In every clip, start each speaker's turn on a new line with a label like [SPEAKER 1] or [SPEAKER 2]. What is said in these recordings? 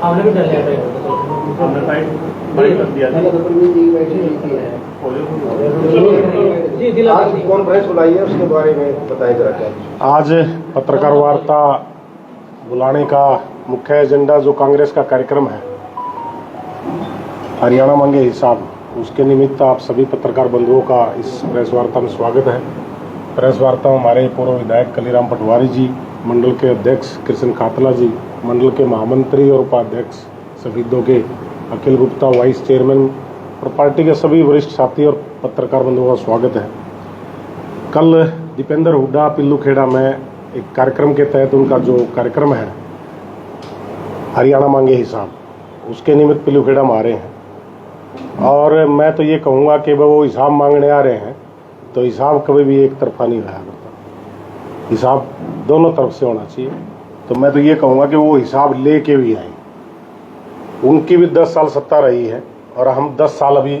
[SPEAKER 1] आपने भी डर लिया
[SPEAKER 2] आज कॉन्फ्रेंस बुलाई है, उसके बारे में बताएं जरा क्या।
[SPEAKER 3] आज पत्रकार वार्ता बुलाने का मुख्य एजेंडा जो कांग्रेस का कार्यक्रम है हरियाणा मांगे हिसाब, उसके निमित्त आप सभी पत्रकार बंधुओं का इस प्रेस वार्ता में स्वागत है। प्रेस वार्ता में हमारे पूर्व विधायक कलीराम पटवारी जी, मंडल के अध्यक्ष कृष्ण खातला जी, मंडल के महामंत्री और उपाध्यक्ष सफीदों के अखिल गुप्ता वाइस चेयरमैन और पार्टी के सभी वरिष्ठ साथी और पत्रकार बंधुओं का स्वागत है। कल दीपेंद्र हुड्डा पिल्लू खेड़ा में एक कार्यक्रम के तहत उनका जो कार्यक्रम है हरियाणा मांगे हिसाब, उसके निमित्त पिल्लू खेड़ा में आ रहे हैं। और मैं तो ये कहूँगा कि वो हिसाब मांगने आ रहे हैं तो हिसाब कभी भी एक तरफा नहीं रहा करता, हिसाब दोनों तरफ से होना चाहिए। तो मैं तो ये कहूँगा कि वो हिसाब लेके भी आए। उनकी भी 10 साल सत्ता रही है और हम 10 साल अभी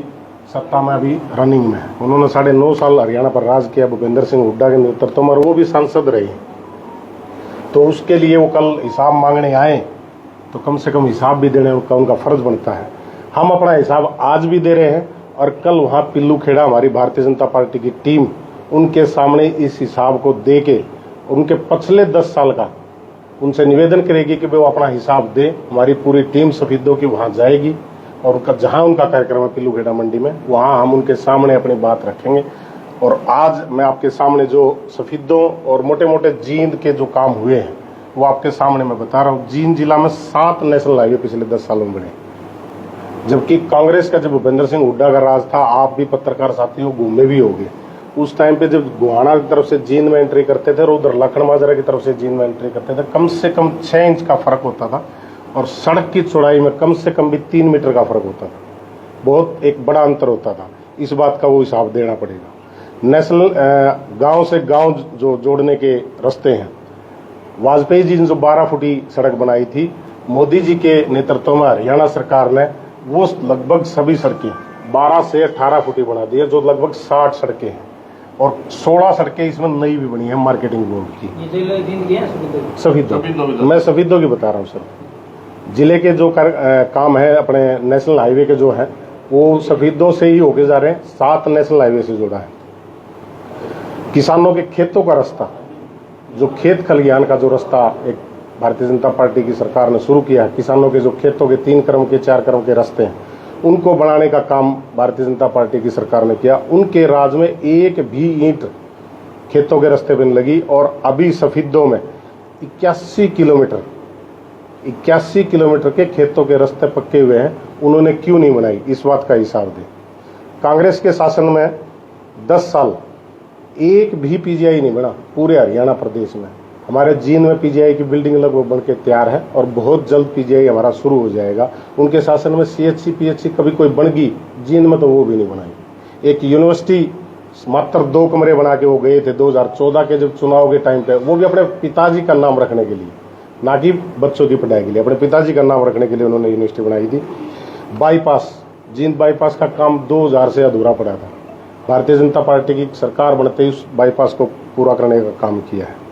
[SPEAKER 3] सत्ता में अभी रनिंग में है। उन्होंने 9.5 साल हरियाणा पर राज किया भूपेंद्र सिंह हुड्डा के नेतृत्व में, और वो भी सांसद रहे। तो उसके लिए वो कल हिसाब मांगने आए तो कम से कम हिसाब भी देने का उनका फर्ज बनता है। हम अपना हिसाब आज भी दे रहे हैं और कल वहाँ पिल्लू खेड़ा हमारी भारतीय जनता पार्टी की टीम उनके सामने इस हिसाब को दे के उनके पिछले 10 साल का उनसे निवेदन करेगी कि वो अपना हिसाब दे। हमारी पूरी टीम सफीदों की वहाँ जाएगी और उनका जहाँ उनका कार्यक्रम है पिल्लू खेड़ा मंडी में, वहाँ हम उनके सामने अपनी बात रखेंगे। और आज मैं आपके सामने जो सफीदों और मोटे मोटे जींद के जो काम हुए हैं वो आपके सामने मैं बता रहा हूँ। जींद जिला में 7 नेशनल हाईवे पिछले 10 सालों में बने, जबकि कांग्रेस का जब भूपेंद्र सिंह हुड्डा का राज था, आप भी पत्रकार साथियों घूमे भी होंगे, उस टाइम पे जब गुहाना की तरफ से जींद में एंट्री करते थे और उधर लखन माजरा की तरफ से जींद में एंट्री करते थे, कम से कम 6 इंच का फर्क होता था और सड़क की चौड़ाई में कम से कम भी 3 मीटर का फर्क होता था। बहुत एक बड़ा अंतर होता था। इस बात का वो हिसाब देना पड़ेगा। नेशनल गांव से गांव जो जोड़ने के रास्ते हैं, वाजपेयी जी ने जो 12 फुटी सड़क बनाई थी, मोदी जी के नेतृत्व में हरियाणा सरकार ने वो लगभग सभी सड़कें 12 से 18 फुटी बना दी है, जो लगभग 60 सड़कें हैं और 16 सड़कें इसमें नई भी बनी है मार्केटिंग बोर्ड की। सफीदों, मैं सफीदों की बता रहा हूँ सर। जिले के जो काम है अपने नेशनल हाईवे के जो है वो सफीदों से ही होके जा रहे हैं। 7 नेशनल हाईवे से जुड़ा है। किसानों के खेतों का रास्ता, जो खेत खलिहान का जो रास्ता एक भारतीय जनता पार्टी की सरकार ने शुरू किया है, किसानों के जो खेतों के 3 क्रम के 4 क्रम के रास्ते हैं उनको बनाने का काम भारतीय जनता पार्टी की सरकार ने किया। उनके राज में एक भी ईंट खेतों के रास्ते पर नहीं लगी। और अभी सफीदों में 81 किलोमीटर के खेतों के रास्ते पक्के हुए हैं। उन्होंने क्यों नहीं बनाई, इस बात का हिसाब दें। कांग्रेस के शासन में 10 साल एक भी पीजीआई नहीं बना पूरे हरियाणा प्रदेश में। हमारे जींद में पीजीआई की बिल्डिंग लगभग बन के तैयार है और बहुत जल्द पीजीआई हमारा शुरू हो जाएगा। उनके शासन में सीएचसी पीएचसी कभी कोई बन गई, जींद में तो वो भी नहीं बनाई। एक यूनिवर्सिटी मात्र 2 कमरे बना के वो गए थे 2014 के जब चुनाव के टाइम पे, वो भी अपने पिताजी का नाम रखने के लिए, ना कि बच्चों की पढ़ाई के लिए, अपने पिताजी का नाम रखने के लिए उन्होंने यूनिवर्सिटी बनाई थी। बाईपास, जींद बाईपास का काम 2000 से अधूरा पड़ा था। भारतीय जनता पार्टी की सरकार बनते ही उस बाईपास को पूरा करने का काम किया है।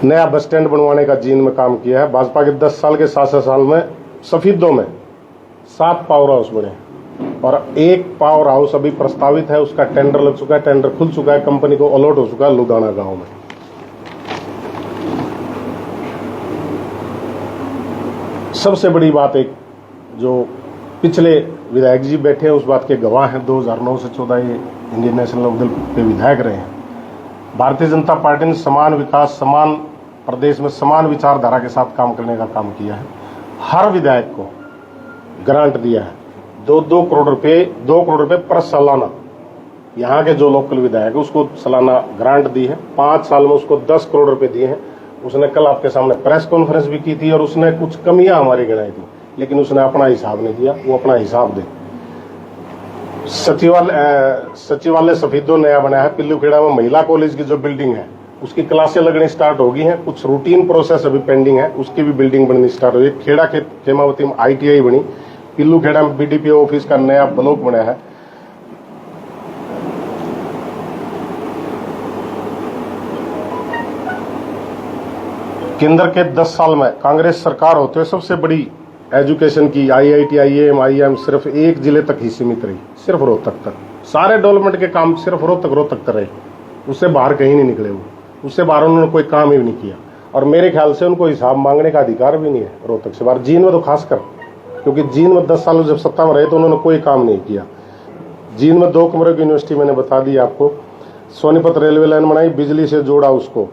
[SPEAKER 3] नया बस स्टैंड बनवाने का जींद में काम किया है। भाजपा के 10 साल के 7 साल में सफीदों में 7 पावर हाउस बने और 1 पावर हाउस अभी प्रस्तावित है, उसका टेंडर लग चुका है, टेंडर खुल चुका है, कंपनी को अलॉट हो चुका है लुधाना गांव में। सबसे बड़ी बात, एक जो पिछले विधायक जी बैठे हैं उस बात के गवाह हैं, 2009 से 14 ये इंडियन नेशनल लोकदल के विधायक रहे हैं। भारतीय जनता पार्टी ने समान विकास, समान प्रदेश में समान विचारधारा के साथ काम करने का काम किया है। हर विधायक को ग्रांट दिया है, 2 करोड़ रुपए पर सालाना। यहाँ के जो लोकल विधायक है उसको सालाना ग्रांट दी है। 5 साल में उसको 10 करोड़ रुपए दिए हैं। उसने कल आपके सामने प्रेस कॉन्फ्रेंस भी की थी और उसने कुछ कमियां हमारी गिनाई थी, लेकिन उसने अपना हिसाब नहीं दिया। वो अपना हिसाब दे। सचिवालय सफीदों नया बना है। पिल्लू खेड़ा में महिला कॉलेज की जो बिल्डिंग है उसकी क्लासें लगनी स्टार्ट हो गई हैं। कुछ रूटीन प्रोसेस अभी पेंडिंग है, उसकी भी बिल्डिंग बननी स्टार्ट हो गई। खेड़ा के खेमावती में ITI बनी। पिल्लू खेड़ा में BDPO ऑफिस का नया ब्लॉक बना है। केंद्र के 10 साल में कांग्रेस सरकार होते हुए सबसे बड़ी एजुकेशन की IIT IIM IIM सिर्फ एक जिले तक ही सीमित रही, सिर्फ रोहतक तक। सारे डेवलपमेंट के काम सिर्फ रोहतक कर रहे, उससे बाहर कहीं नहीं निकले वो, उससे बाहर उन्होंने कोई काम ही नहीं किया। और मेरे ख्याल से उनको हिसाब मांगने का अधिकार भी नहीं है रोहतक से बाहर, जींद में तो खासकर, क्योंकि जींद में 10 साल जब सत्ता में रहे तो उन्होंने कोई काम नहीं किया। जींद में 2 कमरे की यूनिवर्सिटी मैंने बता दी आपको, सोनीपत रेलवे लाइन बनाई, बिजली से जोड़ा उसको,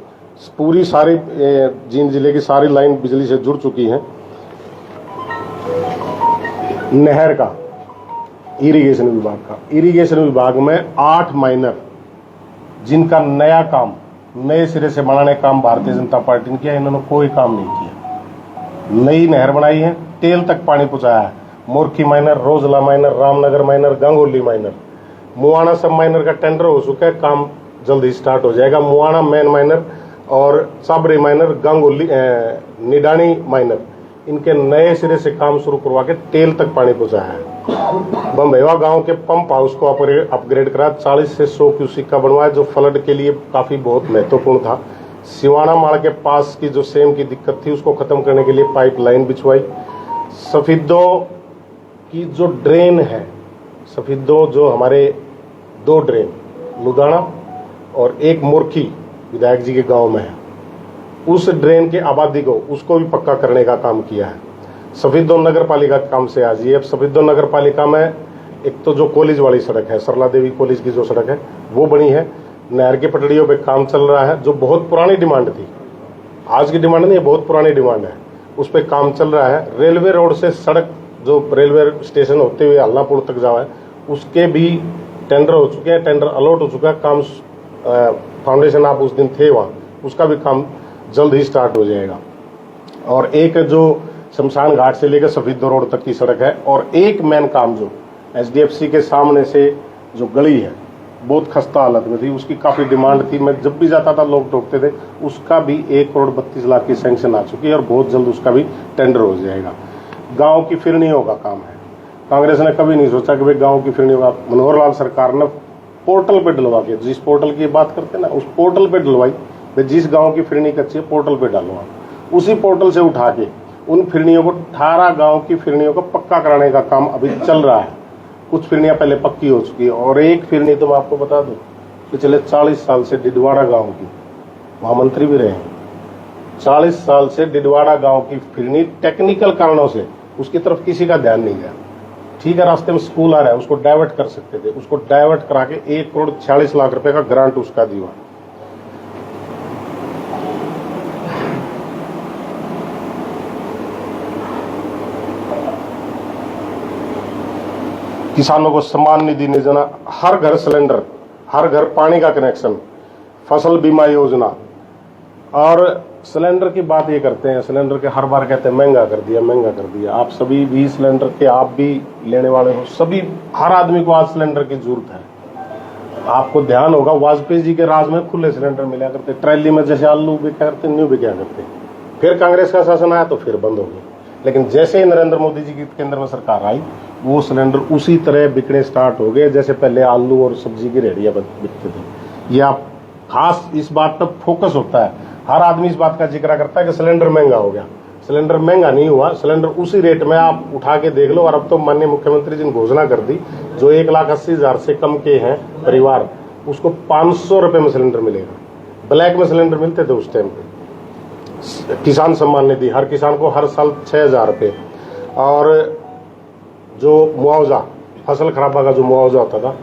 [SPEAKER 3] पूरी सारी जींद जिले की सारी लाइन बिजली से जुड़ चुकी है। नहर का, इरिगेशन विभाग में 8 माइनर जिनका नया काम, नए सिरे से बनाने का काम भारतीय जनता पार्टी ने किया, इन्होंने कोई काम नहीं किया। नई नहर बनाई है, तेल तक पानी पहुंचाया है, Morkhi minor, Rojla minor, Ramnagar minor, Gangoli minor, Muana sub minor का टेंडर हो चुका है, काम जल्द ही स्टार्ट हो जाएगा। मुआना मेन माइनर और चाबरी माइनर, गंगोली निडानी माइनर, इनके नए सिरे से काम शुरू करवा के तेल तक पानी पहुंचाया है। बम्बेवा गांव के पंप हाउस को अपग्रेड करा, 40 से 100 क्यूसिक का बनवाया, जो फ्लड के लिए काफी बहुत महत्वपूर्ण था। सिवाना माड़ के पास की जो सेम की दिक्कत थी उसको खत्म करने के लिए पाइपलाइन बिछवाई। सफीदो की जो ड्रेन है, सफीदो जो हमारे 2 ड्रेन, लुधाना और एक मोरखी विधायक जी के गांव में है, उस ड्रेन के आबादी को उसको भी पक्का करने का काम किया है। सफीदो नगर पालिका के काम से आज ये, अब सफीदो नगर पालिका में एक तो जो कॉलेज वाली सड़क है, सरला देवी कॉलेज की जो सड़क है वो बनी है, नहर की पटड़ियों पे काम चल रहा है, जो बहुत पुरानी डिमांड थी, आज की डिमांड नहीं, बहुत पुरानी डिमांड है, उस पर काम चल रहा है। रेलवे रोड से सड़क जो रेलवे स्टेशन होते हुए हल्लापुर तक जावा है, उसके भी टेंडर हो चुके हैं, टेंडर अलॉट हो चुका है, काम फाउंडेशन आप उस दिन थे वहाँ, उसका भी काम जल्द ही स्टार्ट हो जाएगा। और एक जो शमशान घाट से लेकर सफीदो रोड तक की सड़क है, और एक मेन काम जो SDFC के सामने से जो गली है बहुत खस्ता हालत में थी, उसकी काफी डिमांड थी, मैं जब भी जाता था लोग टोकते थे, उसका भी 1 करोड़ 32 लाख की सैंक्शन आ चुकी है और बहुत जल्द उसका भी टेंडर हो जाएगा। गाँव की फिरनियों का काम है, कांग्रेस ने कभी नहीं सोचा कि भाई गाँव की फिरनियों का, मनोहर लाल सरकार ने पोर्टल पे डलवा के, जिस पोर्टल की बात करते ना, उस पोर्टल पे डलवाई, जिस गांव की फिरनी कच्ची है पोर्टल पे डालवा, उसी पोर्टल से उठा के उन फिरनियों को 18 गांव की फिरनियों को पक्का कराने का काम अभी चल रहा है। कुछ फिरनियां पहले पक्की हो चुकी है, और एक फिरनी तो मैं आपको बता दूं, पिछले 40 साल से डिडवाड़ा गांव की, वहां मंत्री भी रहे हैं, 40 साल से डिडवाड़ा गांव की फिरनी टेक्निकल कारणों से उसकी तरफ किसी का ध्यान नहीं गया। ठीक है, रास्ते में स्कूल आ रहा है, उसको डाइवर्ट कर सकते थे, उसको डाइवर्ट करा के 1 करोड़ 46 लाख रुपए का ग्रांट उसका दिया। किसानों को सम्मान निधि योजना, हर घर सिलेंडर, हर घर पानी का कनेक्शन, फसल बीमा योजना। और सिलेंडर की बात ये करते हैं, सिलेंडर के हर बार कहते हैं महंगा कर दिया, महंगा कर दिया। आप सभी भी सिलेंडर के, आप भी लेने वाले हो, सभी, हर आदमी को आज सिलेंडर की जरूरत है। आपको ध्यान होगा वाजपेयी जी के राज में खुले सिलेंडर मिला करते, ट्रैली में जैसे आलू बिका करते, न्यू बिका करते। फिर कांग्रेस का शासन आया तो फिर बंद हो गया, लेकिन जैसे ही नरेंद्र मोदी जी की केंद्र में सरकार आई, वो सिलेंडर उसी तरह बिकने स्टार्ट हो गए जैसे पहले आलू और सब्जी की रेहड़ियां बिकते थे। ये आप खास इस बात पर फोकस होता है, हर आदमी इस बात का जिक्र करता है कि सिलेंडर महंगा हो गया। सिलेंडर महंगा नहीं हुआ, सिलेंडर उसी रेट में आप उठा के देख लो। और अब तो माननीय मुख्यमंत्री जी ने घोषणा कर दी, जो 1,80,000 से कम के हैं परिवार, उसको 500 रुपए में सिलेंडर मिलेगा। ब्लैक में सिलेंडर मिलते थे उस टाइम पे। किसान सम्मान निधि, हर किसान को हर साल 6,000 रुपये। और जो मुआवजा, फसल खराबा का जो मुआवजा होता था,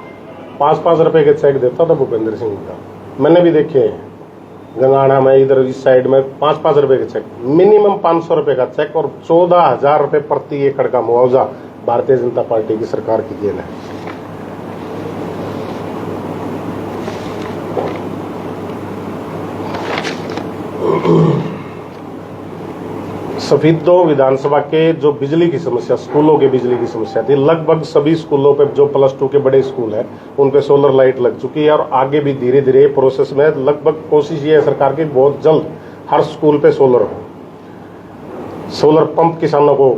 [SPEAKER 3] 5-5 रुपए के चेक देता था भूपेंद्र सिंह का, मैंने भी देखे हैं गंगाना में, इधर इस साइड में 5-5 रुपए के चेक, मिनिमम 500 रुपए का चेक और 14,000 रुपए प्रति एकड़ का मुआवजा भारतीय जनता पार्टी की सरकार की देन है। सफीदो विधानसभा के जो बिजली की समस्या, स्कूलों के बिजली की समस्या थी, लगभग सभी स्कूलों पे, जो +2 के बड़े स्कूल हैं, उन पे सोलर लाइट लग चुकी है। और आगे भी धीरे धीरे प्रोसेस में, लगभग कोशिश ये है सरकार की, बहुत जल्द हर स्कूल पे सोलर हो। सोलर पंप किसानों को,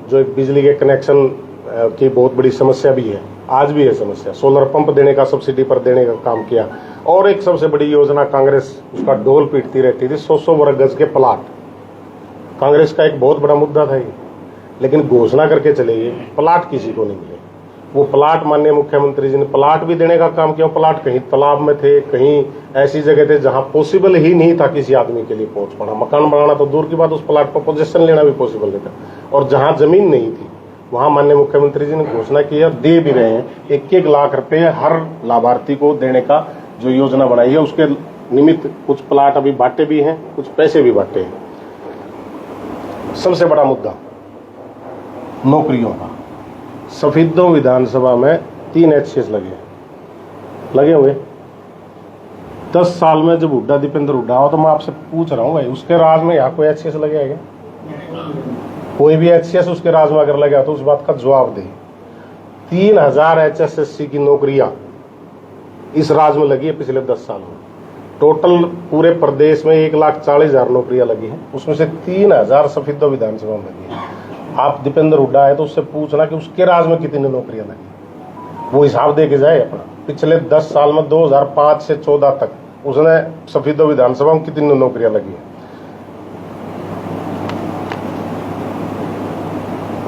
[SPEAKER 3] जो एक बिजली के कनेक्शन की बहुत बड़ी समस्या भी है, आज भी है समस्या, सोलर पंप देने का, सब्सिडी पर देने का काम किया। और एक सबसे बड़ी योजना कांग्रेस उसका ढोल पीटती रहती थी, 100 वर्ग गज के प्लाट, कांग्रेस का एक बहुत बड़ा मुद्दा था ये। लेकिन घोषणा करके चले गए, प्लाट किसी को नहीं मिले। वो प्लाट माननीय मुख्यमंत्री जी ने प्लाट भी देने का काम किया। प्लाट कहीं तालाब में थे, कहीं ऐसी जगह थे जहां पॉसिबल ही नहीं था किसी आदमी के लिए पहुंच पाना। मकान बनाना तो दूर की बात, उस प्लाट पर पोजीशन लेना भी पॉसिबल नहीं था। और जहां जमीन नहीं थी वहां माननीय मुख्यमंत्री जी ने घोषणा की और दे भी रहे हैं। 1-1 लाख रुपए हर लाभार्थी को देने का जो योजना बनाई है, उसके निमित्त कुछ प्लाट अभी बांटे भी हैं, कुछ पैसे भी बांटे हैं। सबसे बड़ा मुद्दा नौकरियों का। सफीदों विधानसभा में 3 HCS लगे हुए। 10 साल में जब हुड्डा दीपेंद्र हुड्डा हो तो मैं आपसे पूछ रहा हूँ भाई, उसके राज में यहाँ कोई HCS लगे है क्या? कोई भी HCS उसके राज में अगर लगा तो उस बात का जवाब दे। 3000 HSSC की नौकरियां इस राज में लगी है पिछले 10 साल में। टोटल पूरे प्रदेश में 1,40,000 नौकरियां लगी हैं, उसमें से 3000 सफीदों विधानसभा में लगी है। आप दीपेंद्र हुड्डा है तो उससे पूछना कि उसके राज में कितनी नौकरियां लगी, वो हिसाब दे के जाए अपना। पिछले 10 साल में 2005 से 14 तक उसने सफीदों विधानसभा में कितनी नौकरियां लगी है।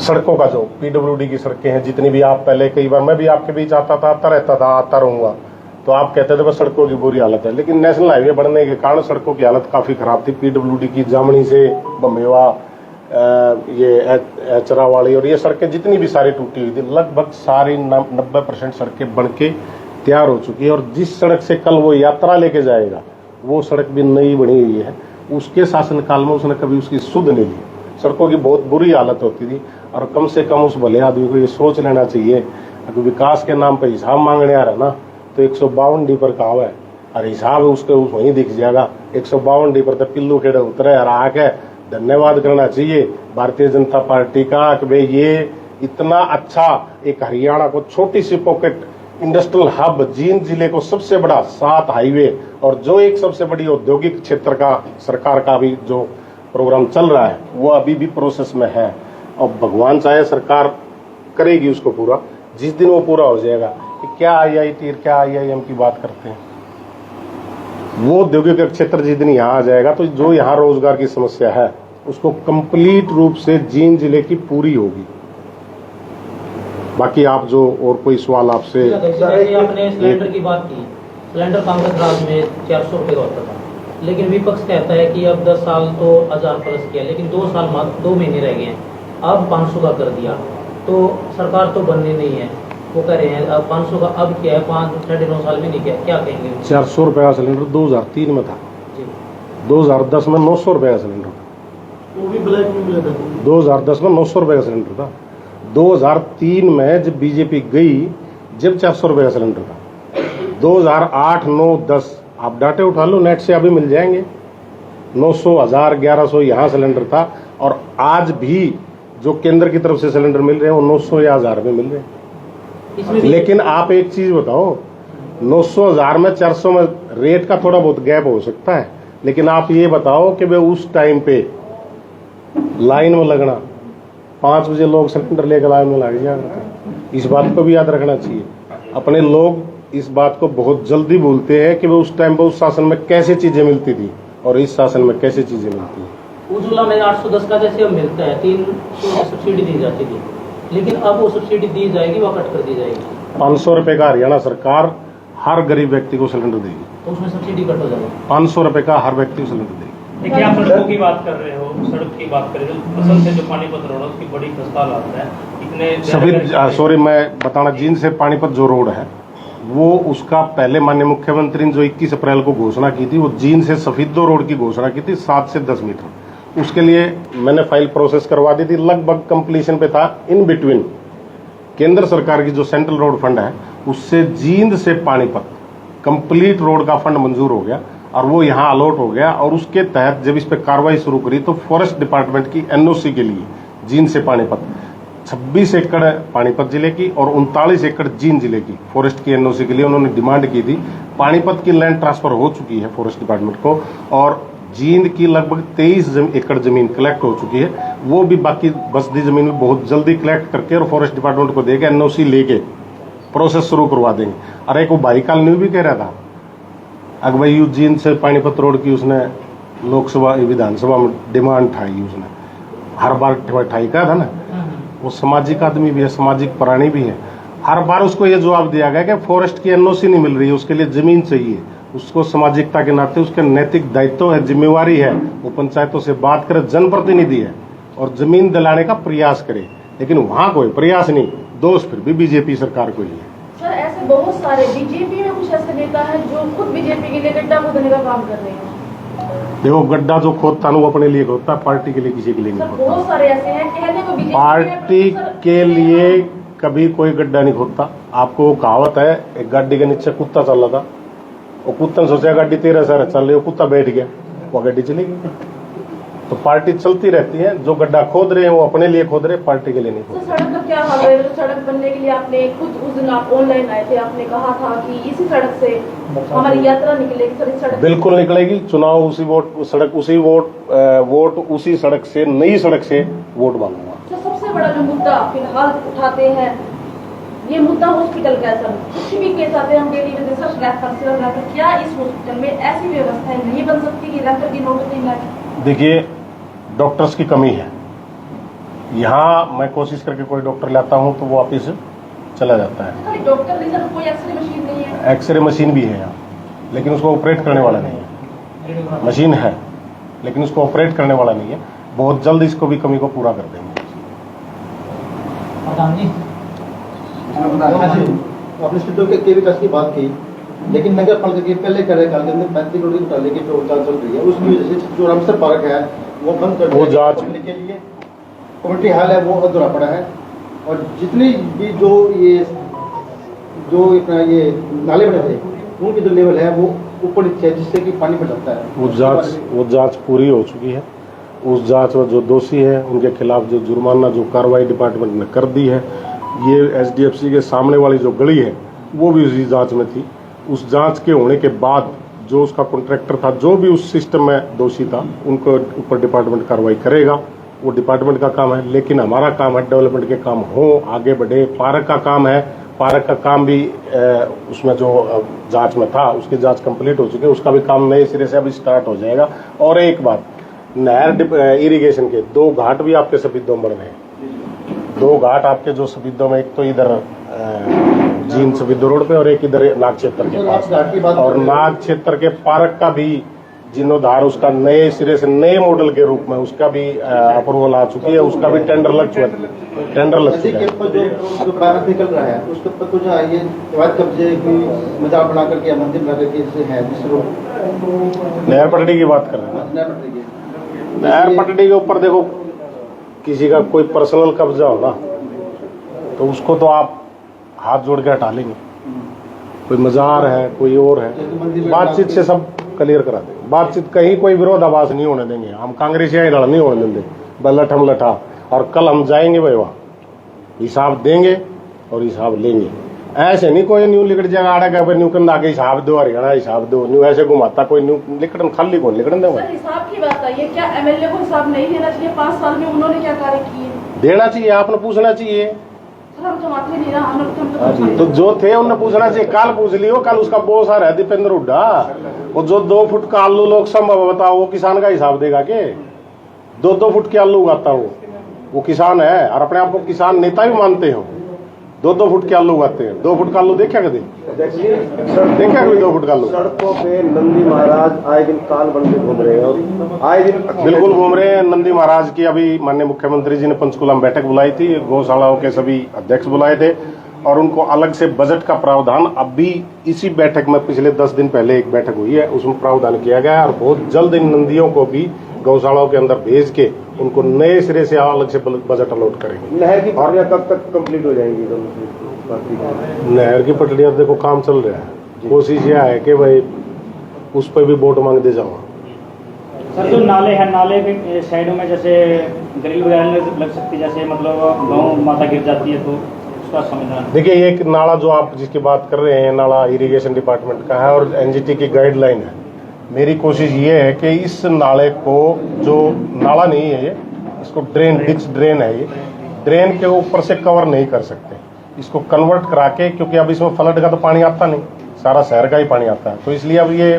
[SPEAKER 3] सड़कों का जो PWD की सड़कें हैं जितनी भी, आप पहले कई बार मैं भी आपके बीच आता रहता था, आता रहूंगा, तो आप कहते थे बस सड़कों की बुरी हालत है। लेकिन नेशनल हाईवे बढ़ने के कारण सड़कों की हालत काफी खराब थी। PWD की जामनी से बमेवा, ये एचरा वाली और ये सड़कें जितनी भी सारी टूटी हुई थी, लगभग सारी 90% सड़कें बन के तैयार हो चुकी है। और जिस सड़क से कल वो यात्रा लेके जाएगा वो सड़क भी नई बनी हुई है। उसके शासनकाल में उसने कभी उसकी सुध नहीं ली। सड़कों की बहुत बुरी हालत होती थी। और कम से कम उस भले आदमी को ये सोच लेना चाहिए, अगर विकास के नाम पर हिसाब मांगने आ रहा ना तो 152D पर कहाव है और हिसाब उसके वहीं दिख जाएगा। 152D पर तो पिल्लू खेड़े उतरे और आके धन्यवाद करना चाहिए भारतीय जनता पार्टी का कि भाई ये इतना अच्छा एक हरियाणा को छोटी सी पॉकेट इंडस्ट्रियल हब, जींद जिले को सबसे बड़ा 7 हाईवे और जो एक सबसे बड़ी औद्योगिक क्षेत्र का सरकार का भी जो प्रोग्राम चल रहा है वो अभी भी प्रोसेस में है। और भगवान चाहे सरकार करेगी उसको पूरा। जिस दिन वो पूरा हो जाएगा कि क्या IIT क्या IIM की बात करते हैं, वो औद्योगिक क्षेत्र जिस दिन यहाँ आ जाएगा तो जो यहाँ रोजगार की समस्या है उसको कंप्लीट रूप से जींद जिले की पूरी होगी। बाकी आप जो और कोई सवाल आपसे,
[SPEAKER 1] आपने सिलेंडर की बात की, सिलेंडर कांग्रेस राज में 400 रुपये का होता था, लेकिन विपक्ष कहता है कि अब 10 साल तो 1000 प्लस किया, लेकिन 2 साल 2 महीने रह गए हैं, अब 500 का कर दिया, तो सरकार तो बननी नहीं है। वो कह रहे हैं अब 500 का अब क्या है, 5-9.5 साल में नहीं किया, क्या कहेंगे?
[SPEAKER 3] 400 रुपये का सिलेंडर 2003 में था, 2010 में 900 रुपये का सिलेंडर था,
[SPEAKER 1] वो भी ब्लैक में मिला था।
[SPEAKER 3] 2010 में 900 रुपये का सिलेंडर था। 2003 में जब बीजेपी गई जब 400 रुपये का सिलेंडर था। 2008, 9, 10 आप डाटे उठा लो नेट से, अभी मिल जाएंगे। 900, 1000, 1100 यहाँ सिलेंडर था। और आज भी जो केंद्र की तरफ से सिलेंडर मिल रहे हैं वो 900 या 1000 में मिल रहे हैं। लेकिन आप एक चीज बताओ, 900, 1000 में 400 में रेट का थोड़ा बहुत गैप हो सकता है, लेकिन आप ये बताओ कि भाई उस टाइम पे लाइन में लगना, 5 बजे लोग सिलेंडर लेकर लाइन में लग जाएगा। इस बात को भी याद रखना चाहिए। अपने लोग इस बात को बहुत जल्दी भूलते हैं कि वो उस टाइम पर उस शासन में कैसे चीजें मिलती थी और इस शासन में कैसे चीजें मिलती हैं।
[SPEAKER 1] उज्ज्वला में 810 का जैसे अब मिलता है, 300 सब्सिडी दी जाती थी, लेकिन अब वो सब्सिडी दी जाएगी, वो कट कर दी जाएगी।
[SPEAKER 3] 500 रुपए का हरियाणा सरकार हर गरीब व्यक्ति को सिलेंडर देगी,
[SPEAKER 1] तो उसमें सब्सिडी कट हो जाएगी।
[SPEAKER 3] 500 रुपए का हर व्यक्ति को सिलेंडर देगी।
[SPEAKER 4] देखिए, आप सड़कों की बात कर रहे हो, सड़क की बात कर रहे हो, असल से जो पानीपत रोड है उसकी बड़ी खस्ता हालत है। इतने
[SPEAKER 3] सॉरी मैं बताना, जींद से पानीपत जो रोड है वो उसका पहले माननीय मुख्यमंत्री ने जो 21 अप्रैल को घोषणा की थी, वो जींद से सफीदो रोड की घोषणा की थी 7 से 10 मीटर। उसके लिए मैंने फाइल प्रोसेस करवा दी थी, लगभग कंप्लीशन पे था। इन बिटवीन केंद्र सरकार की जो सेंट्रल रोड फंड है उससे जींद से पानीपत कंप्लीट रोड का फंड मंजूर हो गया और वो यहाँ अलॉट हो गया। और उसके तहत जब इस पे कार्रवाई शुरू करी तो फॉरेस्ट डिपार्टमेंट की NOC के लिए जींद से पानीपत 26 एकड़ पानीपत जिले की और 39 एकड़ जींद जिले की फॉरेस्ट की NOC के लिए उन्होंने डिमांड की थी। पानीपत की लैंड ट्रांसफर हो चुकी है फॉरेस्ट डिपार्टमेंट को और जींद की लगभग 23 एकड़ जमीन कलेक्ट हो चुकी है। वो भी बाकी बसदी जमीन में बहुत जल्दी कलेक्ट करके और फॉरेस्ट डिपार्टमेंट को देके NOC लेके प्रोसेस शुरू करवा देंगे। और एक वो भाई काल भी कह रहा था अगर भाई जींद से पानीपत रोड की उसने लोकसभा विधानसभा में डिमांड ठाई, उसने हर बार ठाई का था ना, वो सामाजिक आदमी भी है, सामाजिक प्राणी भी है। हर बार उसको ये जवाब दिया गया कि फॉरेस्ट की एनओसी नहीं मिल रही है, उसके लिए जमीन चाहिए। उसको सामाजिकता के नाते उसके नैतिक दायित्व है, जिम्मेवारी है, वो पंचायतों से बात करे, जनप्रतिनिधि है और जमीन दिलाने का प्रयास करे। लेकिन वहां कोई प्रयास नहीं, दोष फिर भी बीजेपी सरकार को ही है।
[SPEAKER 5] सर ऐसे बहुत सारे बीजेपी में कुछ ऐसे नेता हैं जो खुद बीजेपी के लिए गड्ढा खोदने का काम कर रहे हैं।
[SPEAKER 3] देखो, गड्ढा जो खोदता है वो अपने लिए खोदता है, पार्टी के लिए किसी के लिए नहीं
[SPEAKER 5] सर बहुत
[SPEAKER 3] खोदता।
[SPEAKER 5] सारे ऐसे हैं, कहने को बीजेपी
[SPEAKER 3] पार्टी के लिए कभी कोई गड्ढा नहीं खोदता। आपको वो कहावत है, एक गाड़ी के नीचे कुत्ता चल रहा था, वो कुत्ता ने सोचा गाड़ी 13 साल चल रही है, कुत्ता बैठ गया, वो गाड़ी चलेगी। तो पार्टी चलती रहती है, जो गड्ढा खोद रहे हैं वो अपने लिए खोद रहे, पार्टी के लिए नहीं खोद
[SPEAKER 5] तो सड़क का क्या हाल है? तो सड़क बनने के लिए आपने खुद उस दिन आप ऑनलाइन आए थे, आपने कहा था कि इसी सड़क से हमारी यात्रा निकलेगी। सर इस सड़क
[SPEAKER 3] बिल्कुल निकलेगी। चुनाव उसी वोट सड़क उसी वोट उसी सड़क से, नई सड़क से वोट मांगूंगा।
[SPEAKER 5] तो सबसे बड़ा जो मुद्दा फिलहाल उठाते हैं ये मुद्दा हॉस्पिटल का है। सर कुछ भी केस आते हैं हम डेली में सर रेफर, क्या इस हॉस्पिटल में ऐसी व्यवस्थाएं नहीं बन सकती कि रेफर की नौबत नहीं लाए?
[SPEAKER 3] देखिए, डॉक्टर्स की कमी है यहाँ। मैं कोशिश करके कोई डॉक्टर लाता हूँ तो वो वापिस चला जाता है।
[SPEAKER 5] खाली डॉक्टर नहीं सर, कोई एक्सरे मशीन नहीं है।
[SPEAKER 3] एक्सरे मशीन भी है यहाँ, लेकिन उसको ऑपरेट करने वाला नहीं है। मशीन है लेकिन उसको ऑपरेट करने वाला नहीं है। बहुत जल्द इसको भी कमी को पूरा कर देंगे।
[SPEAKER 1] प्रधान जी,
[SPEAKER 2] आपने स्टूडियो के विकास की बात की, लेकिन नगर पालिका के पहले कार्यकाल के अंदर 35 करोड़ की घोटाले की जो जांच चल रही है, उसकी वजह से जो रामसर पार्क है वो बंद कर
[SPEAKER 3] वो जांच
[SPEAKER 2] के लिए कमेटी हाल है वो अधूरा पड़ा है। और जितनी भी जो ये नाले बने थे उनकी जो लेवल है वो ऊपर नीचे है, जिससे कि पानी भर जाता है।
[SPEAKER 3] वो जांच पूरी हो चुकी है। उस जांच में जो दोषी है उनके खिलाफ जो जुर्माना जो कार्रवाई डिपार्टमेंट ने कर दी है। ये एसडीएफसी के सामने वाली जो गली है वो भी उसी जांच में थी। उस जांच के होने के बाद जो उसका कॉन्ट्रैक्टर था, जो भी उस सिस्टम में दोषी था, उनको ऊपर डिपार्टमेंट कार्रवाई करेगा। वो डिपार्टमेंट का काम है, लेकिन हमारा काम है डेवलपमेंट के काम हो, आगे बढ़े। पार्क का काम है, पार्क का काम भी उसमें जो जांच में था उसकी जांच कंप्लीट हो चुकी है, उसका भी काम नए सिरे से अभी स्टार्ट हो जाएगा। और एक बात, नहर इरिगेशन के 2 घाट भी आपके सफीदों में बन रहे हैं। 2 घाट आपके जो सफीदों में, एक तो इधर जीन सफीदो रोड पे और एक इधर नाग क्षेत्र के पास। और नाग क्षेत्र के पार्क का भी जीर्णोद्धार, उसका नए सिरे से नए मॉडल के रूप में उसका भी अप्रूवल आ चुकी है, उसका भी टेंडर लग चुका है।
[SPEAKER 2] जो पार्क निकल रहा है उसके ऊपर कुछ ये अवैध कब्जे की मजाक बना करके मंदिर बना करके है,
[SPEAKER 3] नहर पटड़ी की बात कर रहे हैं। नहर पटड़ी के ऊपर देखो, किसी का कोई पर्सनल कब्जा हो ना तो उसको तो आप हाथ जोड़ के हटा लेंगे। कोई मजार है, कोई और है, बातचीत से सब क्लियर करा देंगे। बातचीत, कहीं कोई विरोधाभास नहीं होने देंगे। हम कांग्रेसियां लड़ नहीं होने देंगे, बल्लठ हम लठा। और कल हम जाएंगे भाई वहाँ, हिसाब देंगे और हिसाब लेंगे। ऐसे नहीं कोई न्यू लिकट जगह आड़ा गया न्यू कंधा के हिसाब दो, हरियाणा हिसाब दो, न्यू ऐसे घुमाता कोई न्यू लिकटन खाली कौन लिकटन देगा।
[SPEAKER 5] सर हिसाब की बात आई है, क्या एमएलए को हिसाब नहीं देना चाहिए? 5 साल में उन्होंने क्या कार्य किए?
[SPEAKER 3] देना चाहिए, आपने पूछना चाहिए।
[SPEAKER 5] सर हम तो माफी नहीं रहा,
[SPEAKER 3] तो जो थे उनने पूछना चाहिए। कल पूछ लियो, कल उसका बॉस आ रहा है दीपेंद्र हुड्डा, वो जो 2 फुट का आलू लोग संभव बताओ, वो किसान का हिसाब देगा के? 2-2 फुट के आलू उगाता वो किसान है, और अपने आप को किसान नेता भी मानते हो। 2-2 फुट के आलू उगाते हैं। 2 फुट का आलू देखा कभी? देखा कभी 2 फुट का आलू?
[SPEAKER 2] सड़कों पे नंदी महाराज आए दिन काल बन के घूम रहे हैं और आए दिन
[SPEAKER 3] बिल्कुल घूम रहे हैं। नंदी महाराज की अभी माननीय मुख्यमंत्री जी ने पंचकुला में बैठक बुलाई थी, गौशालाओं के सभी अध्यक्ष बुलाए थे और उनको अलग से बजट का प्रावधान अभी इसी बैठक में, पिछले 10 दिन पहले एक बैठक हुई है, उसमें प्रावधान किया गया है। और बहुत जल्द इन नंदियों को भी गौशालाओं के अंदर भेज के उनको नए सिरे से अलग से बजट अलॉट करेंगे।
[SPEAKER 2] नहर की पटरियां कब तक कंप्लीट हो जाएंगी?
[SPEAKER 3] नहर की पटरियां देखो काम चल रहा है। कोशिश यह है कि भाई उस पर भी वोट मांग दे जाओ।
[SPEAKER 6] सर जो नाले हैं, नाले के साइडों में जैसे ग्रिल वगैरह लग सकती है, जैसे मतलब गाँव माता गिर जाती है तो उसका समाधान?
[SPEAKER 3] देखिए, ये एक नाला जो आप जिसकी बात कर रहे हैं, नाला इरिगेशन डिपार्टमेंट का है और एनजीटी की गाइडलाइन है। मेरी कोशिश ये है कि इस नाले को, जो नाला नहीं है ये, इसको डिच ड्रेन है, ये ड्रेन के ऊपर से कवर नहीं कर सकते, इसको कन्वर्ट करा के, क्योंकि अब इसमें फ्लड का तो पानी आता नहीं, सारा शहर का ही पानी आता है, तो इसलिए अब ये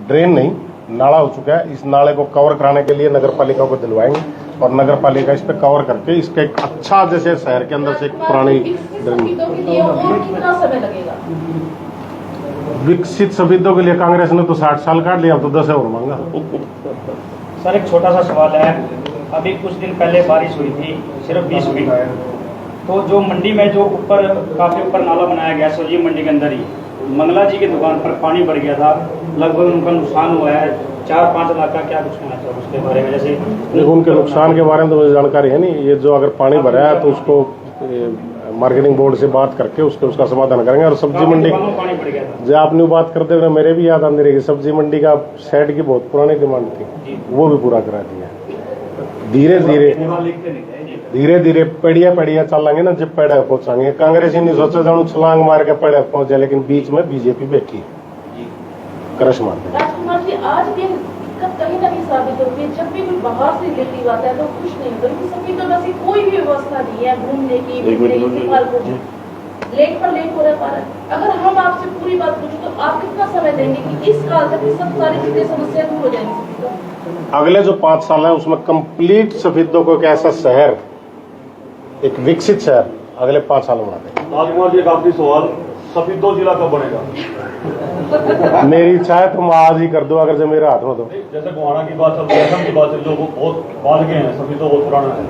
[SPEAKER 3] ड्रेन नहीं नाला हो चुका है। इस नाले को कवर कराने के लिए नगर पालिका को दिलवाएंगे और नगर पालिका इस पे कवर करके इसका एक अच्छा जैसे शहर के अंदर से एक पुरानी
[SPEAKER 5] सफेदों के लिए और कितना समय लगेगा?
[SPEAKER 3] विकसित सफेदों के लिए कांग्रेस ने तो 60 साल काट लिया, अब तो 10 और मांगा।
[SPEAKER 6] सर एक छोटा सा सवाल है, अभी कुछ दिन पहले बारिश हुई थी सिर्फ 20 फीट, तो जो मंडी में जो ऊपर काफी ऊपर नाला बनाया गया सब्जी मंडी के अंदर ही, मंगला जी की दुकान पर पानी भर गया था, लगभग उनका नुकसान हुआ है 4-5 लाख का। क्या कुछ कहना चाहिए उसके बारे में? जैसे
[SPEAKER 3] देखो उनके नुकसान के बारे में तो मुझे जानकारी है नहीं, ये जो अगर पानी भरा है तो उसको मार्केटिंग बोर्ड से बात करके उसका समाधान करेंगे। और सब्जी मंडी
[SPEAKER 6] पानी भर गया था,
[SPEAKER 3] जो आपने बात करते हुए मेरे भी याद आती रहेगी, सब्जी मंडी का शेड की बहुत पुरानी डिमांड थी, वो भी पूरा करा दिया। धीरे धीरे पेड़िया चलेंगे ना, जब पेड़ पहुंचाएंगे। कांग्रेस ही नहीं सोचा जाऊँ छलांग मार के पेड़ पहुंच जाए, लेकिन बीच में बीजेपी बैठी है क्रश मार दे।
[SPEAKER 5] राजकुमार जी, आज भी दिक्कत कहीं ना कहीं साबित होती है, जब भी कोई बाहर से रिलेटिव आता है तो कुछ नहीं होता, क्योंकि सफेदों में ऐसी कोई भी व्यवस्था नहीं है घूमने की, लेट पर लेट हो रहा है। अगर हम आपसे पूरी बात पूछें तो आप कितना समय देंगे कि इस काल तक सब सारी चीजें समस्या दूर हो जाएंगी?
[SPEAKER 3] अगले जो 5 साल है उसमें कंप्लीट सफेदों को एक ऐसा शहर, एक विकसित शहर अगले 5 साल में बना देंगे।
[SPEAKER 7] राजकुमार जी, एक आखिरी सवाल, सफेदों जिला कब बनेगा?
[SPEAKER 3] मेरी इच्छा है तुम आज ही कर दो, अगर जो मेरे हाथ में दो।
[SPEAKER 7] जैसे गोहाना की बात चल रही है, असम की बात चल रही है, वो बहुत बाद गए हैं, सफेदों बहुत पुराना है,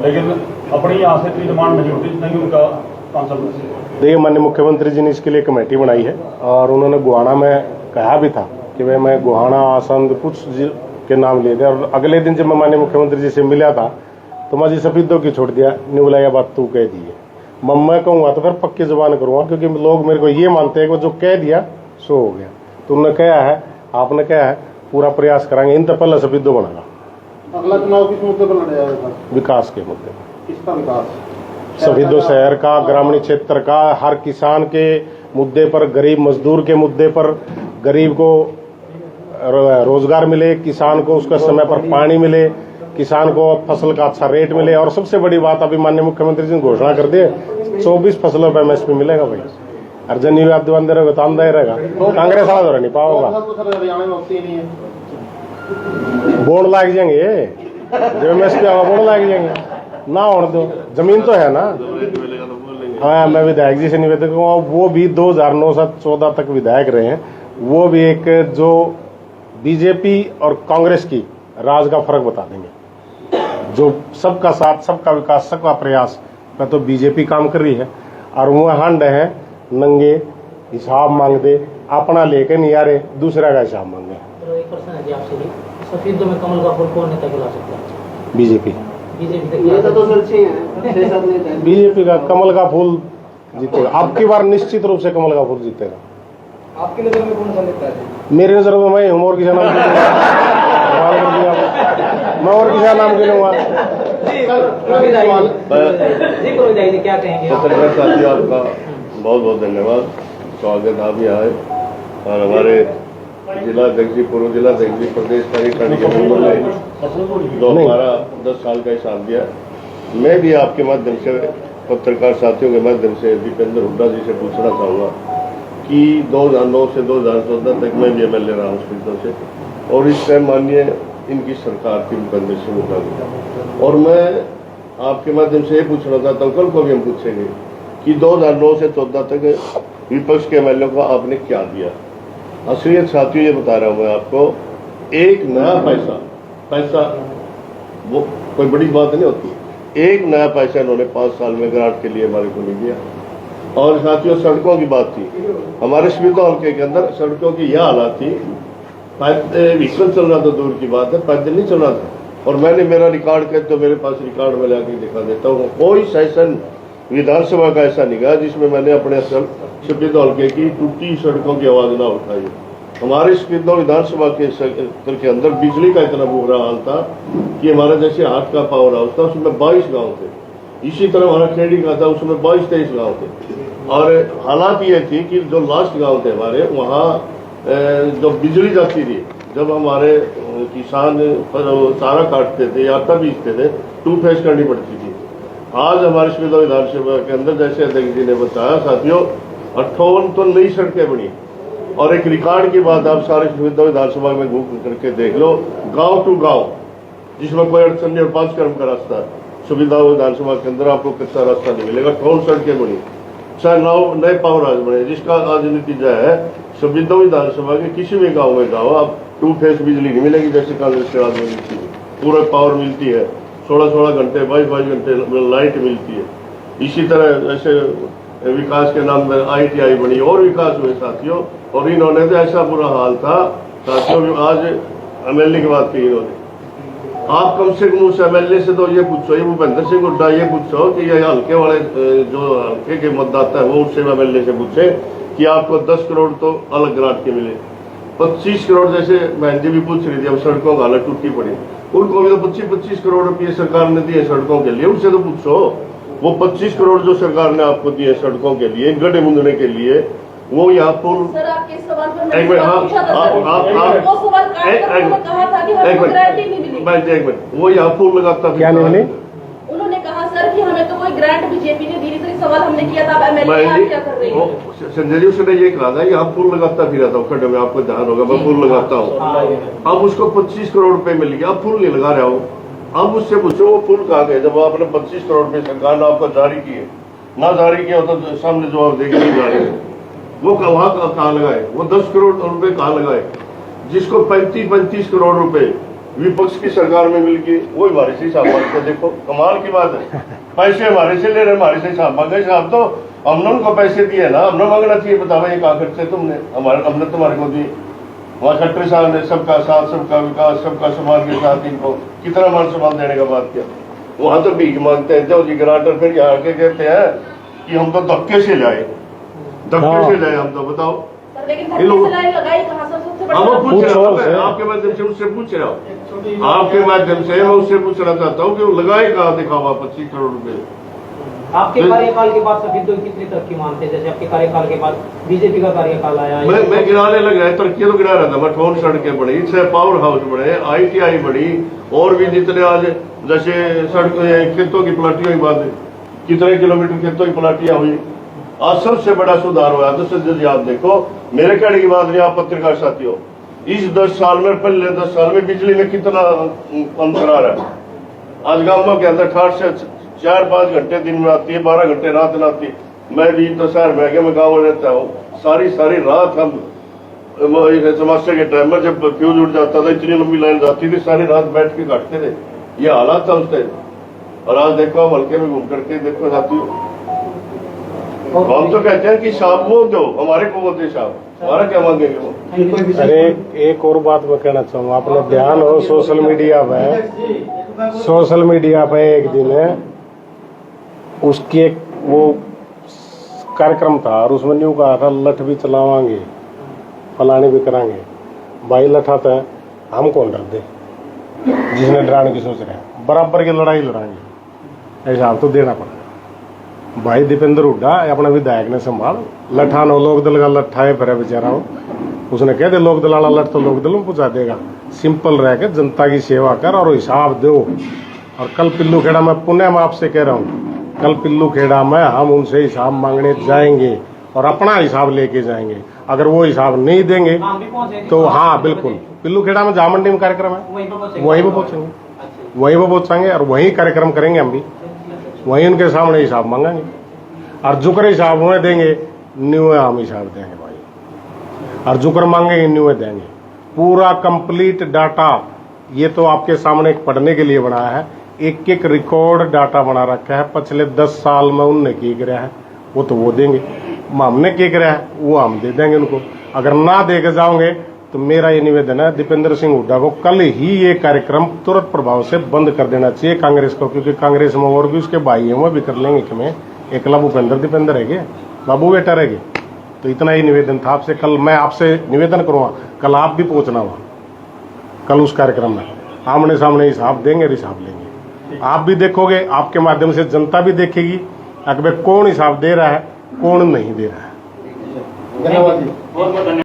[SPEAKER 7] लेकिन अपनी यहाँ से इतनी डिमांड मेजोरिटी नहीं उनका काउंसिल में।
[SPEAKER 3] देखिए माननीय मुख्यमंत्री जी ने इसके लिए कमेटी बनाई है और उन्होंने गोहाना में कहा भी था कि भाई मैं गोहाना आसंद कुछ के नाम लिए थे। और अगले दिन जब मैं माननीय मुख्यमंत्री जी से मिला था तो मैं जी सफेदों की छोड़ दिया, नहीं बोला यह बात तू कह दी है। मैं कहूँगा तो फिर पक्की जुबान करूँगा, क्योंकि लोग मेरे को ये मानते हैं कि जो कह दिया सो हो गया। तुमने कहा है, आपने कहा है, पूरा प्रयास कराएंगे। इन तो पहले सफेदों बनाना।
[SPEAKER 2] अगला चुनाव किस मुद्दे पर लड़ा जाएगा?
[SPEAKER 3] विकास के मुद्दे,
[SPEAKER 2] किसका विकास?
[SPEAKER 3] सफेदों शहर का, ग्रामीण क्षेत्र का, हर किसान के मुद्दे पर, गरीब मजदूर के मुद्दे पर, गरीब को रोजगार मिले, किसान को उसका समय पर पानी मिले, किसान को फसल का अच्छा रेट मिले। और सबसे बड़ी बात अभी माननीय मुख्यमंत्री जी ने घोषणा कर दी, 24 फसलों पर MSP मिलेगा भाई। अर्जन आप दीवान रहेगा तो आमदाही रहेगा, कांग्रेस वाला तो नहीं पाओगा,
[SPEAKER 2] हरियाणा में होती नहीं है।
[SPEAKER 3] बोर्ड लाग जाएंगे, जो MSP आवा बोर्ड लाग जाएंगे ना, और दो जमीन तो है ना। हाँ, मैं विधायक जी से निवेदन करूँगा, वो भी 2009 से 14 तक विधायक रहे हैं, वो भी एक जो बीजेपी और कांग्रेस की राज का फर्क बता देंगे। जो सबका साथ, सबका विकास, सबका प्रयास में तो बीजेपी काम कर रही है, और वो हंड है नंगे हिसाब मांग दे, अपना लेके नहीं आ रहे, दूसरा का हिसाब मांगे।
[SPEAKER 1] तो एक प्रश्न है जी आपसे भी, सफेदों में कमल का फूल कौन नेता खिला सकता है?
[SPEAKER 3] बीजेपी
[SPEAKER 1] बीजेपी
[SPEAKER 3] का कमल का फूल जीतेगा, आपकी बार निश्चित रूप से कमल का फूल जीतेगा।
[SPEAKER 2] आपकी नजर में कौन सा नेता है?
[SPEAKER 3] मेरी नजर में मैं हूँ, और किसी नाम मैं और किसी नाम के लूंगा।
[SPEAKER 1] जी पुरोहित जी क्या कहेंगे?
[SPEAKER 8] पत्रकार साथी आपका बहुत बहुत धन्यवाद, स्वागत आप यहाँ आए। और हमारे जिला अध्यक्ष जी, पूर्व जिला अध्यक्ष जी, प्रदेश कार्यकारिणी के मेंबर ने जो हमारा 10 साल का हिसाब दिया। मैं भी आपके माध्यम से, पत्रकार साथियों के माध्यम से दीपेंद्र हुड्डा जी से पूछना चाहूँगा कि 2009 से 2014 तक मैं भी MLA रहा हूँ सफेदों से, और इस टाइम माननीय इनकी सरकार थी भूपेंद्र सिंह हुड्डा की। और मैं आपके माध्यम से ये पूछना चाहता हूँ, कल को भी हम पूछेंगे कि 2009 से 14 तक विपक्ष के MLA को आपने क्या दिया। असलियत साथियों ये बता रहा हूँ मैं आपको, एक नया पैसा वो कोई बड़ी बात नहीं होती, एक नया पैसा इन्होंने 5 साल में ग्रांट के लिए हमारे को नहीं दिया। और साथियों, सड़कों की बात थी, हमारे सफेदों हल्के के अंदर सड़कों की यह हालत थी, व्हीकल चल रहा था दूर की बात है, पैदल नहीं चल रहा था। और मैंने मेरा रिकॉर्ड कहते तो मेरे पास रिकॉर्ड में लाके दिखा देता हूँ, कोई सेशन विधानसभा का ऐसा नहीं गया जिसमें मैंने अपने सफेदों हल्के की टूटी सड़कों की आवाज ना उठाई। हमारे सफेदों विधानसभा के अंदर बिजली का इतना बुरा हाल था कि हमारा जैसे हाथ का पावर हाउस था, उसमें 22 गाँव थे। इसी तरह हमारा खेड़ी का था, उसमें 22-23 गाँव थे। और हालात ये थी कि जो लास्ट गांव थे हमारे, वहाँ जो बिजली जाती थी, जब हमारे किसान चारा काटते थे या आटा बीजते थे, 2 फेज करनी पड़ती थी। आज हमारे सफेदों विधानसभा के अंदर, जैसे अध्यक्ष जी ने बताया साथियों, 58 तो नई सड़कें बनी। और एक रिकॉर्ड की बात आप सारे सफेदों विधानसभा में घूम करके देख लो, गाँव टू गाँव जिसमें कोई अड़चन नहीं, और 5 किलोमीटर का रास्ता है। सुविधा विधानसभा के अंदर आपको कच्चा रास्ता नहीं मिलेगा, ठोस सड़कें बनी, चाहे नए पावर हाउस बने, जिसका आज नतीजा है सुविधा विधानसभा के किसी भी गाँव में जाओ आप 2 फेस बिजली नहीं मिलेगी जैसे कांग्रेस के राज में मिलती है। पूरा पावर मिलती है, 16-16 घंटे 22-22 घंटे लाइट मिलती है। इसी तरह जैसे विकास के नाम पर ITI बनी और विकास हुए साथियों, और इन्होंने तो ऐसा बुरा हाल था साथियों। आज MLA की बात की इन्होंने, आप कम से कम उस MLA से तो ये पूछो, ये भूपेंद्र सिंह हुड्डा ये पूछो कि ये हल्के वाले जो हल्के के मतदाता है वो उससे MLA से पूछे कि आपको 10 करोड़ तो अलग ग्रांट के मिले, 25 करोड़ जैसे बहन जी भी पूछ रही थी, अब सड़कों का हालत टूटी पड़ी, उनको भी तो 25-25 करोड़ रुपये सरकार ने दिए सड़कों के लिए, उनसे तो पूछो। वो 25 करोड़ जो सरकार ने आपको दिए सड़कों के लिए, गड्ढे मुंदने के लिए, वो यहाँ पुल
[SPEAKER 5] सर आपके सवाल पर
[SPEAKER 8] एक मिनट, हाँ,
[SPEAKER 5] वो सवाल कहा था कि हमें गारंटी नहीं मिली।
[SPEAKER 8] एक मिनट, वो यहाँ पुल लगाता
[SPEAKER 3] क्या नहीं मिली?
[SPEAKER 5] उन्होंने कहा सर कि हमें तो कोई ग्रांट बीजेपी ने दी नहीं, तो ये सवाल हमने किया था। अब MLA आप क्या कर रहे हैं?
[SPEAKER 8] संजय जी उसने ये कहा था यहाँ पुल लगाता फिरा था खड्डे में, आपको ध्यान होगा, मैं पुल लगाता हूँ। अब उसको 25 करोड़ रुपए मिल गया, अब पुल नहीं लगा रहा हूँ। अब उससे पूछो वो पुल कहाँ गए जब आपने 25 करोड़ रुपए सरकार ने आपको जारी किए, ना जारी किया तो सामने जवाब देके नहीं जा रहे, वो वहां कहाँ लगाए, वो 10 करोड़ रुपए कहाँ लगाए, जिसको 35 करोड़ रुपए विपक्ष की सरकार में मिल गए, वो हमारे से हिसाब मांगते। देखो कमाल की बात है, पैसे हमारे से ले रहे, हमारे से हिसाब मांगे। हिसाब तो हमने उनको पैसे दिए ना, हमने मांगना चाहिए, बताओ ये कहाँ खर्चे तुमने, हमने तुम्हारे को दिए। वहाँ खट्टर साहब ने सबका साथ, सबका विकास, सबका समाज के साथ इनको कितना मान सम्मान देने का बात किया। वहां तो भीख मांगते हैं जो जी ग्रांटर, फिर यहाँ के कहते हैं कि हम तो धक्के से लाए, धक्के से लाए हम तो, बताओ।
[SPEAKER 5] लेकिन लगाई कहाँ से? सबसे बड़ा
[SPEAKER 8] वो पूछ रहा हूँ आपके माध्यम से, उससे पूछ रहा हूँ आपके माध्यम से, मैं उससे पूछना चाहता हूँ कि वो लगाए कहाँ दिखावा 25 करोड़ रुपए।
[SPEAKER 1] आपके कार्यकाल के बाद सभी तो कितनी तरक्की मानते हैं? जैसे आपके कार्यकाल के बाद बीजेपी का कार्यकाल आया,
[SPEAKER 8] मैं गिराने लग रहा, तरक्की तो गिरा रहा था मैं, ठोस सड़कें बनी, 6 पावर हाउस बने, ITI बड़ी, और भी जितने आज जैसे सड़क खेतों की प्लाटियों की बात है, कितने किलोमीटर खेतों की प्लाटियां हुई, आज सबसे बड़ा सुधार हुआ। तो संजय जी आप देखो, मेरे कहने की बात नहीं, आप पत्रकार साथियों, इस 10 साल में, पहले 10 साल में बिजली में कितना अंतर आ रहा है। आज गांवों के अंदर 8 से 4-5 घंटे दिन में आती है, 12 घंटे रात में आती है। मैं भी तो शहर में आगे मैं गाँव में रहता हूँ, सारी रात हम समस्या के टाइम में जब फ्यूज उड़ जाता था, इतनी लंबी लाइन जाती थी, सारी रात बैठ के काटते थे, ये हालात था उस टाइम। और आज देखो हम हल्के में घूम करके देखो साथियों, हम तो कहते हैं कि साहब वो दो, हमारे को वो दे साहब, हमारा क्या मांगेंगे वो।
[SPEAKER 3] अरे एक और बात मैं कहना चाहूँगा, आपने ध्यान हो सोशल मीडिया पे एक दिन है उसकी एक वो कार्यक्रम था, और उसमें न्यू कहा था लठ भी चलावांगे, फलाने भी कराएंगे। भाई लठाते हैं, हम कौन डर दे, जिसने डराने की सोच रहे हैं, बराबर की लड़ाई लड़ाएंगे, ऐसा तो देना पड़ेगा। भाई दीपेंद्र हुड्डा अपने विधायक ने संभाल, लठा नो लोक दल का लठा है फिर बेचारा हो, उसने कह दे लोक दल वाला लठ तो लोक दल में पहुंचा देगा। सिंपल रह के जनता की सेवा कर और हिसाब दो। और कल पिल्लू खेड़ा में पुण्य में आपसे कह रहा हूँ, कल पिल्लू खेड़ा में हम उनसे हिसाब मांगने जाएंगे और अपना हिसाब लेके जाएंगे। अगर वो हिसाब नहीं देंगे तो हाँ बिल्कुल, पिल्लू खेड़ा में जहाँ मंडी में कार्यक्रम है वहीं पर पहुंचेंगे और वहीं कार्यक्रम करेंगे हम भी, वहीं उनके सामने हिसाब मांगेंगे। और जुकर हिसाब उन्हें देंगे, न्यू हम हिसाब देंगे भाई, और जुकर मांगेंगे न्यू देंगे। पूरा कंप्लीट डाटा ये तो आपके सामने पढ़ने के लिए बनाया है, एक रिकॉर्ड डाटा बना रखा है, पिछले 10 साल में उनने की कराया है वो तो वो देंगे, हमने क्या कराया है वो हम दे देंगे उनको। अगर ना दे के जाओगे तो मेरा ये निवेदन है दीपेंद्र सिंह हुड्डा को कल ही ये कार्यक्रम तुरंत प्रभाव से बंद कर देना चाहिए कांग्रेस को, क्योंकि कांग्रेस में और भी उसके भाई हैं वो भी कर लेंगे कि मैं एकला भूपेंद्र दीपेंद्र है क्या, बाबू बेटा रहेंगे। तो इतना ही निवेदन था आपसे, कल मैं आपसे निवेदन करूँगा, कल आप भी पहुँचना वहाँ, कल उस कार्यक्रम में आमने सामने हिसाब देंगे, हिसाब लेंगे। आप भी देखोगे, आपके माध्यम से जनता भी देखेगी अगर कौन हिसाब दे रहा है कौन नहीं दे रहा है।
[SPEAKER 2] धन्यवाद जी।